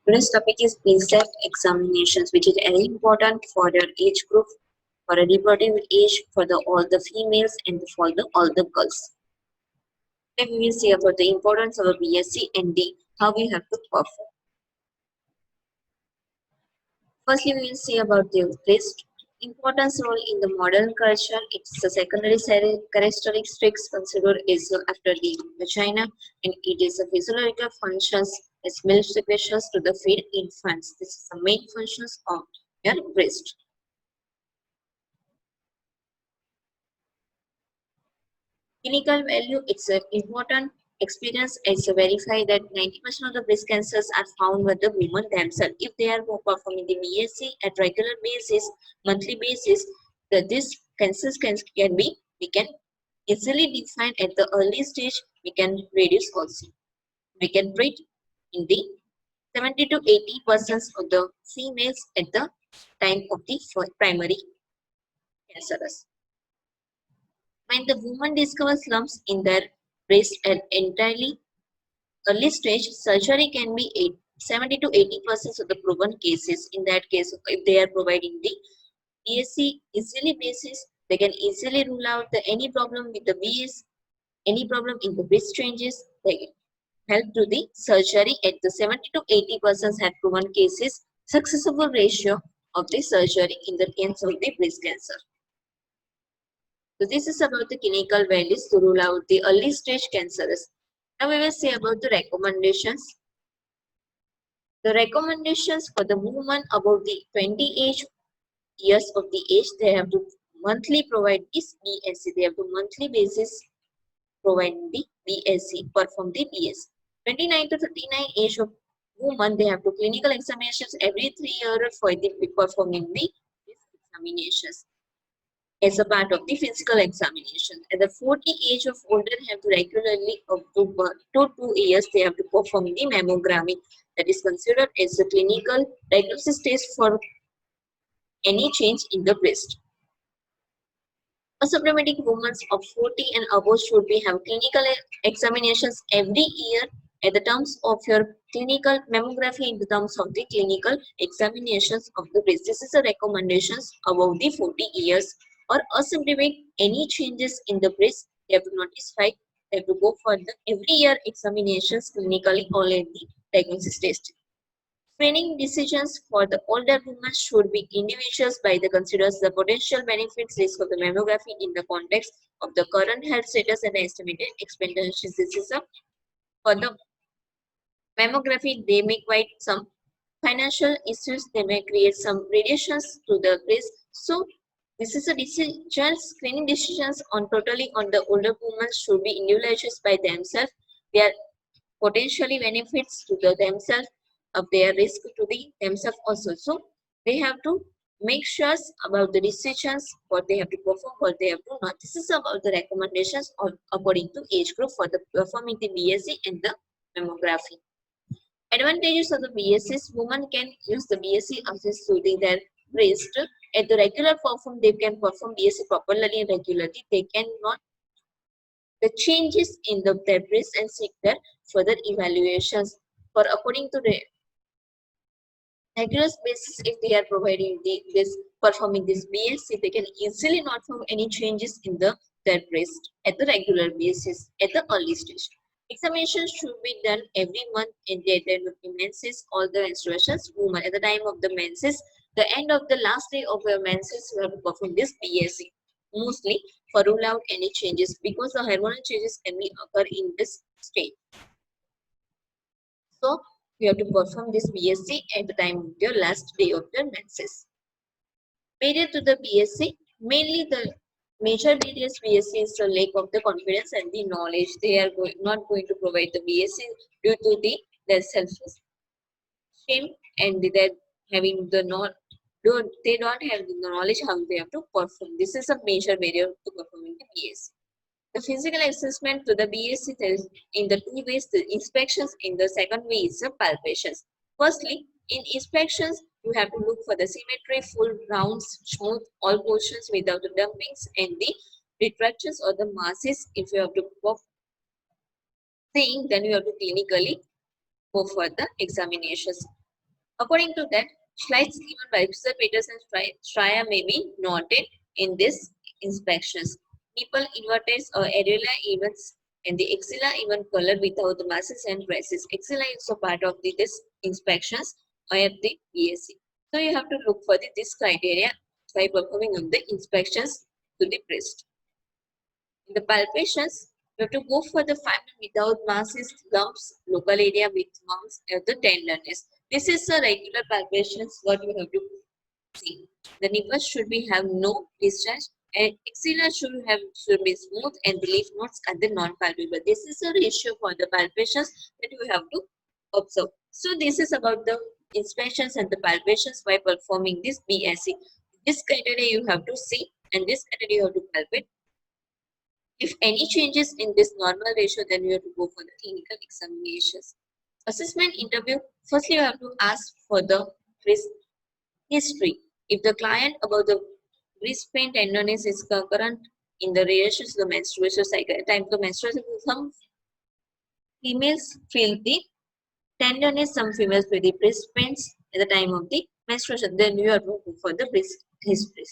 Today's topic is pre-self examinations, which is very important for your age group, for a reproductive age, for all the females and for all the girls. Today we will see about the importance of a BSc and how we have to perform. Firstly, we will see about the priest. Importance role in the modern culture. It's a secondary characteristics considered is after the vagina, and it is a physiological functions as milk secretions to the feed infants. This is the main functions of your breast. Clinical value, it's an important experience. It's a verify that 90% of the breast cancers are found with the women themselves. If they are performing the BSc at regular basis, monthly basis, that this cancers can be, we can easily define at the early stage, we can reduce also. We can treat in the 70 to 80% of the females at the time of the primary cancers. When the woman discovers lumps in their breast at entirely early stage, surgery can be 70 to 80% of the proven cases. In that case, if they are providing the BSc easily basis, they can easily rule out any problem with the BS, any problem in the breast changes. They help to the surgery at the 70 to 80% have proven cases, successful ratio of the surgery in the case of the breast cancer. So this is about the clinical values to rule out the early stage cancers. Now we will see about the recommendations. The recommendations for the woman above the 20 years of the age, they have to monthly provide this BSc. They have to monthly basis provide the BSc, perform the BSc. 29 to 39 age of woman, they have to clinical examinations every 3 years for the performing the examinations as a part of the physical examination. At the 40 age of older have to regularly up to 2 years they have to perform the mammography that is considered as a clinical diagnosis test for any change in the breast. Asymptomatic women of 40 and above should be have clinical examinations every year at the terms of your clinical mammography in the terms of the clinical examinations of the breast. This is the recommendations above the 40 years or asymptomatic any changes in the breast. They have to notify, they have to go for the every year examinations clinically or in the diagnosis test. Screening decisions for the older women should be individuals by the considers the potential benefits risk of the mammography in the context of the current health status and estimated expenditures. This is a for the mammography, they may quite some financial issues, they may create some radiations to the breast. So this is a decision, screening decisions on totally on the older women should be individualized by themselves. They are potentially benefits to themselves of their risk to the themselves also. So they have to make sure about the decisions, what they have to perform, what they have to not. This is about the recommendations according to age group for the performing the BSc and the mammography. Advantages of the BSc: women can use the BSc access to their breast. At the regular perform, they can perform BSc properly and regularly. They cannot the changes in their breast and seek their further evaluations for according to the regular basis. If they are providing this performing this BSc, they can easily not find any changes in their breast at the regular basis at the early stage. Examinations should be done every month in the end of the menses, all the menstruations. Women at the time of the menses, the end of the last day of your menses, you have to perform this BSc. Mostly for rule out any changes because the hormonal changes can be occur in this state. So you have to perform this BSc at the time of your last day of your menses. Barrier to the BSc, mainly the major barriers BSc is the lack of the confidence and the knowledge. They are not going to provide the BSc due to their self shame and that having the they don't have the knowledge how they have to perform. This is a major barrier to performing the BSc. The physical assessment to the BSc is in the two ways, the inspections, in the second way is the palpations. Firstly, in inspections, you have to look for the symmetry, full rounds, smooth, all portions without the dumpings and the retractions or the masses. If you have to go seeing, then you have to clinically go for the examinations. According to that, slides given by Mr. Peterson Straya may be noted in this inspections. Nipple inverteds or areola events and the axilla even colored without the masses and braces. Axilla is a part of this inspections of the BSc. So you have to look for this criteria by performing of the inspections to the breast. In the palpations, you have to go for the family without masses, lumps, local area with marks, and the tenderness. This is a regular palpations what you have to see. The nipples should be have no discharge and axilla should be smooth and the lymph nodes are the non-palpable. This is a ratio for the palpations that you have to observe. So this is about the inspections and the palpations by performing this BSc. This criteria you have to see and this criteria you have to palpate. If any changes in this normal ratio, then you have to go for the clinical examinations. Assessment interview, firstly you have to ask for the risk history. If the client about the wrist pain tenderness is concurrent in the relation to the menstruation cycle, at time of menstruation, some females feel the tenderness, some females feel the breast pains at the time of the menstruation. Then you have to go for the breast history.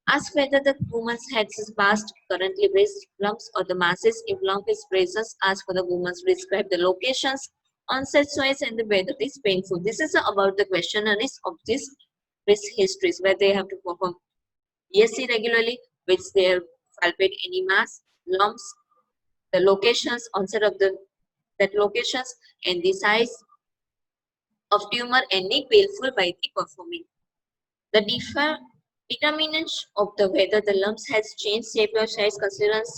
Ask whether the woman's head is past currently breast lumps or the masses. If lump is braces, ask for the woman's describe the locations, onset size, and the whether it is painful. This is about the questionnaires of this breast histories where they have to perform BSc regularly, which they palpate any mass, lumps, the locations, onset of the that locations, and the size of tumor and the painful by the performing. The determinants of the whether the lumps has changed shape or size considers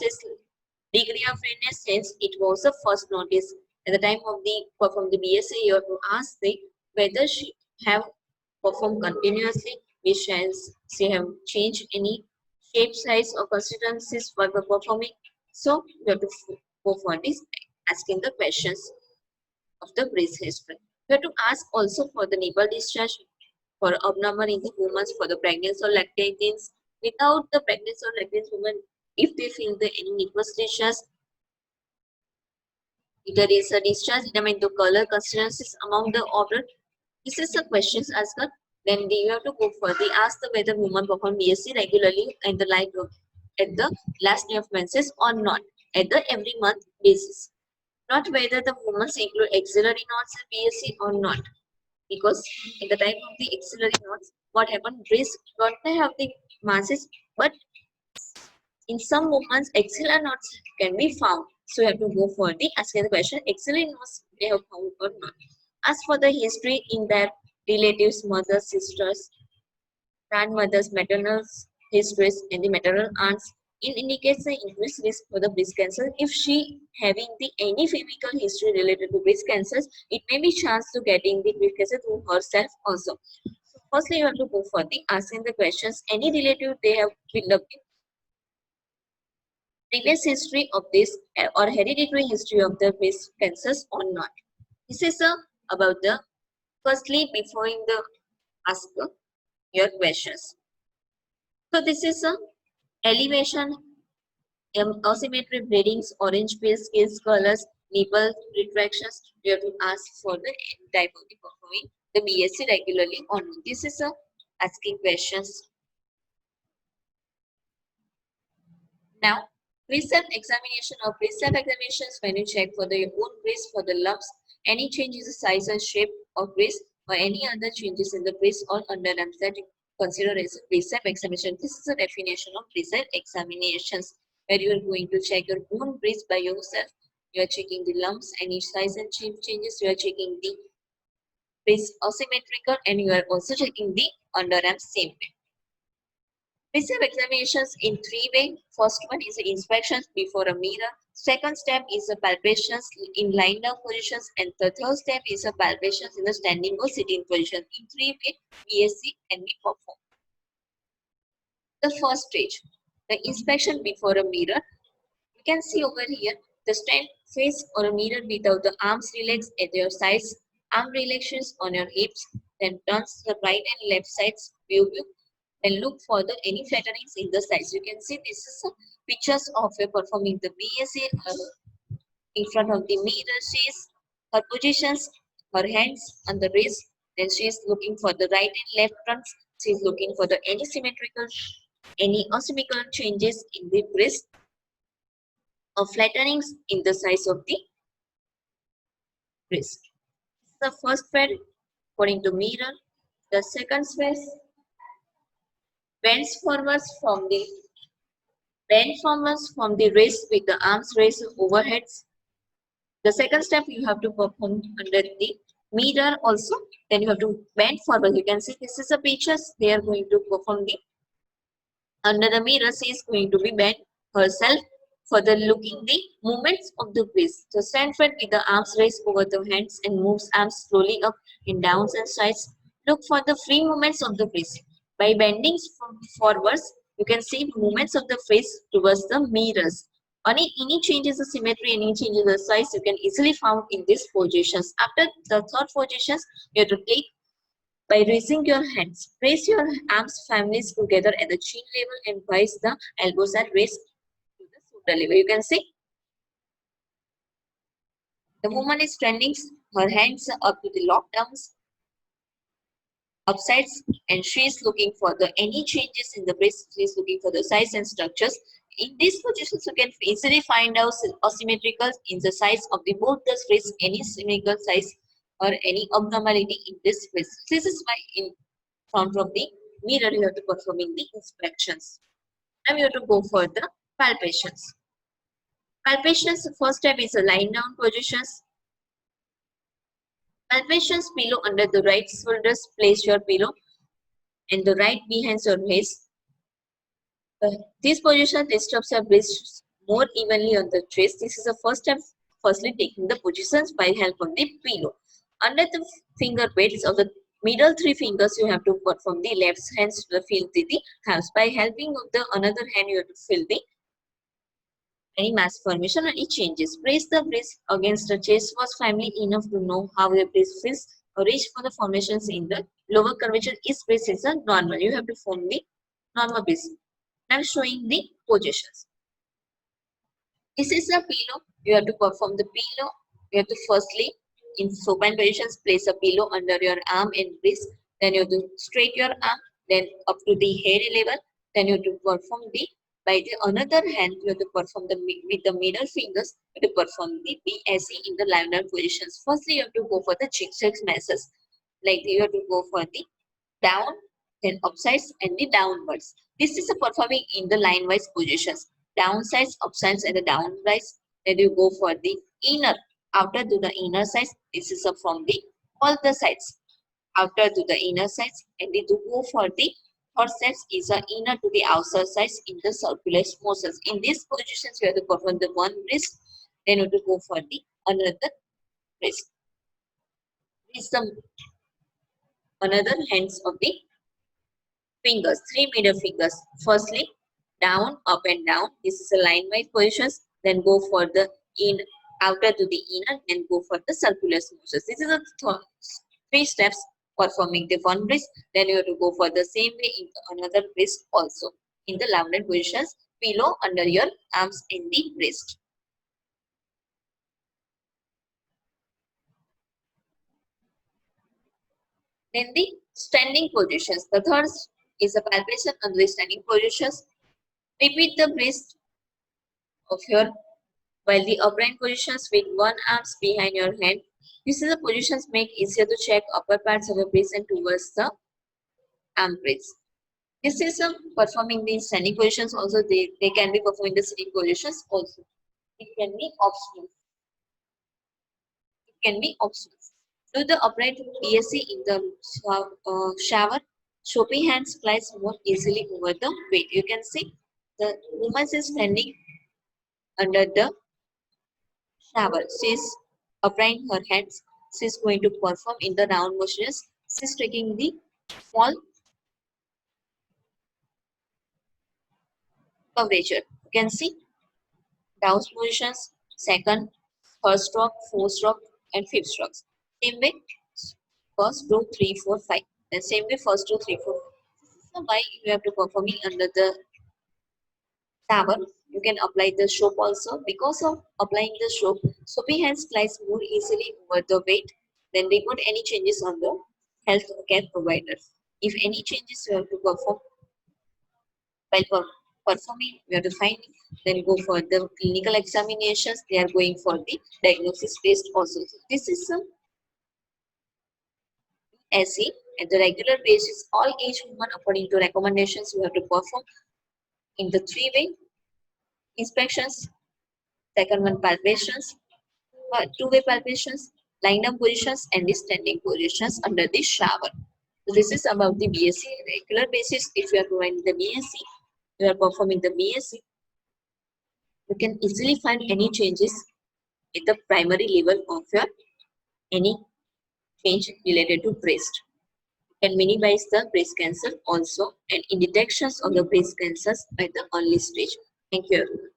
degree of redness since it was the first notice. At the time of the perform the BSc, you have to ask the whether she have performed continuously, which has she have changed any shape, size, or consistencies while performing. So you have to go for this asking the questions of the breast history. You have to ask also for the nipple discharge for abnormal in the women for the pregnancy or lactations. Without the pregnancy or lactating women, if they feel the any nipple discharge, if there is a discharge, determine the color constituencies among the order. This is the questions asked. Then you have to go for the ask the whether woman perform BSc regularly and the like at the last day of menses or not at the every month basis. Not whether the women include auxiliary knots in BSc or not. Because at the time of the axillary knots, what happened? Breast not they have the masses, but in some movements, axillary knots can be found. So you have to go for the asking the question: axillary knots they have found or not. As for the history in their relatives, mothers, sisters, grandmothers, maternal histories, and the maternal aunts, it indicates the increased risk for the breast cancer. If she having the any physical history related to breast cancers, it may be chance to getting the breast cancer through herself also. So firstly, you have to go for the asking the questions. Any relative they have filled up the previous history of this or hereditary history of the breast cancers or not. This is about the firstly before in the ask your questions. So this is a elevation, asymmetry bleedings, orange pale skin colors, nipple retractions. You have to ask for the type of the performing the BSc regularly or not. This is a asking questions. Now, pre-self examination or pre-self examinations when you check for the own breast for the lumps, any changes in size and shape of breast or any other changes in the breast or underarms that you consider as a pre-self examination. This is a definition of pre-self examinations where you are going to check your own breast by yourself. You are checking the lumps, any size and shape changes. You are checking the breast asymmetrical and you are also checking the underarms same way. Receive examinations in three ways. First one is inspections before a mirror. Second step is a palpations in lying down positions. And the third step is a palpations in the standing or sitting position. In three ways, BSc can be performed. The first stage, the inspection before a mirror. You can see over here, the stand face or a mirror without the arms relaxed at your sides, arm relaxations on your hips, then turns the right and left sides view and look for the any flattenings in the sides. You can see this is some pictures of her performing the BSc in front of the mirror. She's her positions, her hands on the wrist, Then she is looking for the right and left fronts. She is looking for the any symmetrical, any asymmetrical changes in the breast or flattenings in the size of the breast. The first phase according to mirror. The second phase bends forwards from the wrist with the arms raised overheads. The second step you have to perform under the mirror also. Then you have to bend forward. You can see this is a pictures. They are going to perform the under the mirror. She is going to be bent herself for the looking the movements of the wrist. So stand front with the arms raised over the hands and moves arms slowly up and downs and sides. Look for the free movements of the wrist. By bending forwards, you can see movements of the face towards the mirrors. Any changes of symmetry, any changes of size, you can easily found in these positions. After the third positions, you have to take by raising your hands. Place your arms families together at the chin level and raise the elbows and raise to the shoulder level. You can see the woman is standing, her hands are up to the lockdowns, upsides, and she is looking for the any changes in the breast. She is looking for the size and structures. In these positions, you can easily find out asymmetrical in the size of the both the breasts, any symmetrical size or any abnormality in this breast. This is why in front of the mirror you have to performing the inspections. Now you have to go for the palpations. Palpations, first step is a lying down positions. Palpations pillow under the right shoulders. Place your pillow and the right behind your waist. This position disturbs your breast more evenly on the chest. This is the first step. Firstly, taking the positions by help of the pillow. Under the finger weights of the middle three fingers, you have to perform the left hands to feel the halves. By helping of the another hand, you have to feel the any mass formation or any changes. Place the breast against the chest was family enough to know how the breast feels or reach for the formations in the lower curvature. Each breast is a normal. You have to form the normal breast. Now showing the positions. This is a pillow. You have to perform the pillow. You have to firstly in supine positions place a pillow under your arm and wrist. Then you have to straight your arm. Then up to the head level. Then you have to perform the by the another hand, you have to perform the with the middle fingers, you have to perform the BSE in the lying down positions. Firstly, you have to go for the zigzag messes. Like you have to go for the down, then upsides and the downwards. This is a performing in the line wise positions. Downsides, upsides, and the downsides. Then you go for the inner, outer to the inner sides. This is from the all the sides, outer to the inner sides, and then to go for the third sides is a inner to the outer sides in the circular motions. In these positions, you have to perform the one wrist, then you have to go for the another wrist. This is the another hands of the fingers, three middle fingers. Firstly, down, up and down. This is a line wise positions. Then go for the in outer to the inner and go for the circular motions. This is the three steps performing the one wrist. Then you have to go for the same way in another wrist also. In the lambda positions, pillow under your arms in the wrist. Then the standing positions. The third is a palpation under the standing positions. Repeat the wrist of your while the upright positions with one arms behind your head. These are the positions make easier to check upper parts of the breast and towards the armpits. This is performing the standing positions also. They can be performing the sitting positions also. It can be optional. It can be optional. Do the upright BSC in the shower. Soapy hands slides more easily over the weight. You can see the woman is standing under the shower. She is applying her hands. She is going to perform in the round motions. She is taking the small coverage. You can see down positions, second, third stroke, fourth stroke, and fifth strokes. Same way, first, two, three, four, five. Then same way, first, two, three, four. So why you have to perform it under the shower? You can apply the soap also. Because of applying the soap, soapy hands slides more easily over the weight. Then report any changes on the healthcare providers. If any changes you have to perform while performing, you have to find, then go for the clinical examinations. They are going for the diagnosis test also. So this is some SE at the regular basis. All age women according to recommendations you have to perform in the three-way inspections. Second one palpations, two-way palpations, lying down positions, and the standing positions under the shower. So this is about the BSc regular basis. If you are doing the BSc, you are performing the BSc, you can easily find any changes at the primary level of your any change related to breast. You can minimize the breast cancer also and in detections of the breast cancers at the early stage. Thank you, everyone.